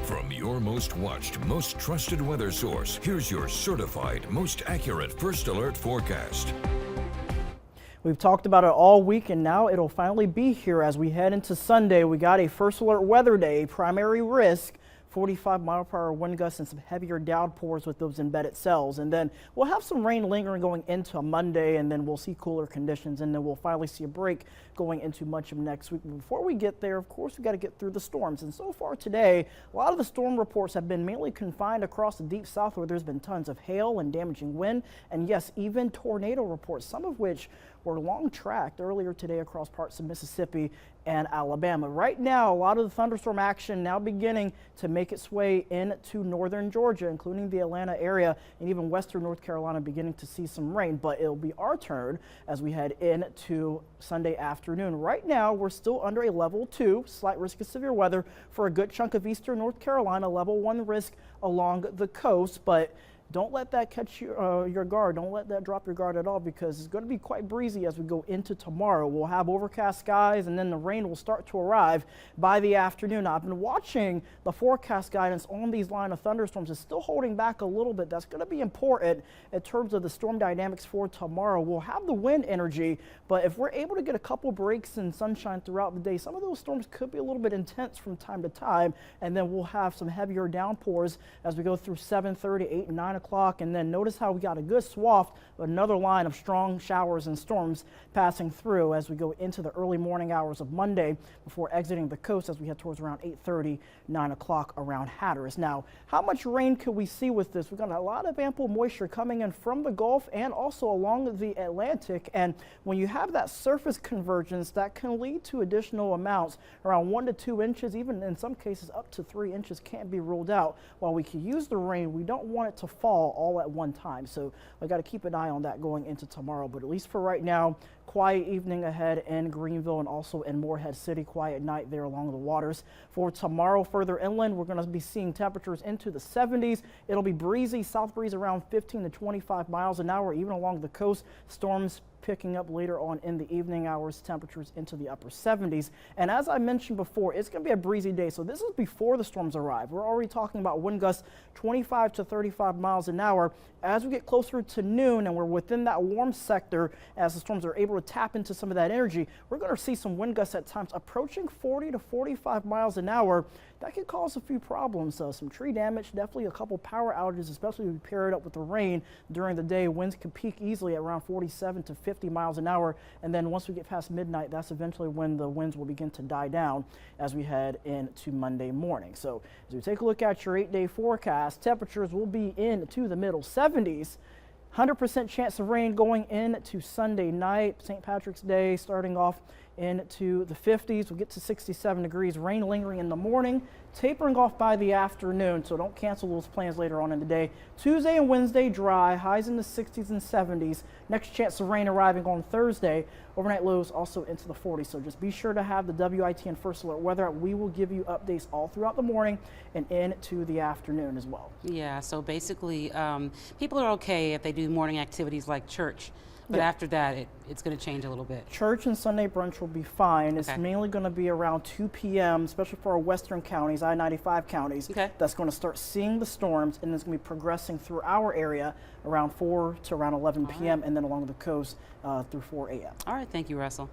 From your most watched, most trusted weather source, here's your certified, most accurate First Alert forecast. We've talked about it all week, and now it'll finally be here as we head into Sunday. We got a First Alert weather day, primary risk, 45-mile-per-hour wind gusts and some heavier downpours with those embedded cells. And then we'll have some rain lingering going into Monday, and then we'll see cooler conditions, and then we'll finally see a break going into much of next week. But before we get there, of course, we got to get through the storms. And so far today, a lot of the storm reports have been mainly confined across the deep south, where there's been tons of hail and damaging wind, and yes, even tornado reports, some of which were long tracked earlier today across parts of Mississippi and Alabama. Right now, a lot of the thunderstorm action now beginning to make its way into northern Georgia, including the Atlanta area, and even western North Carolina beginning to see some rain. But it'll be our turn as we head into Sunday afternoon. Right now, we're still under a level 2, slight risk of severe weather for a good chunk of eastern North Carolina, level 1 risk along the coast, but don't let that catch your guard. Don't let that drop your guard at all, because it's going to be quite breezy as we go into tomorrow. We'll have overcast skies, and then the rain will start to arrive by the afternoon. Now, I've been watching the forecast guidance on these line of thunderstorms. It's still holding back a little bit. That's going to be important in terms of the storm dynamics for tomorrow. We'll have the wind energy, but if we're able to get a couple breaks and sunshine throughout the day, some of those storms could be a little bit intense from time to time, and then we'll have some heavier downpours as we go through 7:30, 8, and 9 o'clock. And then notice how we got a good swath, another line of strong showers and storms passing through as we go into the early morning hours of Monday before exiting the coast as we head towards around 8:30, 9 o'clock around Hatteras. Now, how much rain could we see with this? We've got a lot of ample moisture coming in from the Gulf and also along the Atlantic. And when you have that surface convergence, that can lead to additional amounts around 1 to 2 inches, even in some cases up to 3 inches can't be ruled out. While we can use the rain, we don't want it to fall all at one time. So I got to keep an eye on that going into tomorrow. But at least for right now, quiet evening ahead in Greenville and also in Morehead City. Quiet night there along the waters. For tomorrow, further inland, we're going to be seeing temperatures into the 70s. It'll be breezy, south breeze around 15 to 25 miles an hour, even along the coast. Storms picking up later on in the evening hours, temperatures into the upper 70s. And as I mentioned before, it's going to be a breezy day. So this is before the storms arrive. We're already talking about wind gusts 25 to 35 miles an hour. As we get closer to noon and we're within that warm sector, as the storms are able to tap into some of that energy, we're going to see some wind gusts at times approaching 40 to 45 miles an hour. That could cause a few problems. Some tree damage, definitely a couple power outages, especially if we pair it up with the rain during the day. Winds could peak easily at around 47 to 50 miles an hour. And then once we get past midnight, that's eventually when the winds will begin to die down as we head into Monday morning. So as we take a look at your 8-day forecast, temperatures will be into the middle 70s. 100% chance of rain going into Sunday night, St. Patrick's Day, starting off into the 50s. We'll get to 67 degrees, rain lingering in the morning, tapering off by the afternoon, so don't cancel those plans later on in the day. Tuesday and Wednesday dry, highs in the 60s and 70s. Next chance of rain arriving on Thursday. Overnight lows also into the 40s, so just be sure to have the WITN First Alert weather. We will give you updates all throughout the morning and into the afternoon as well. Yeah, so basically people are okay if they do morning activities like church. But Yeah. after that, it's going to change a little bit. Church and Sunday brunch will be fine. It's Okay. mainly going to be around 2 p.m., especially for our western counties, I-95 counties. Okay. That's going to start seeing the storms, and it's going to be progressing through our area around 4 to around 11 p.m., and then along the coast through 4 a.m. All right, thank you, Russell.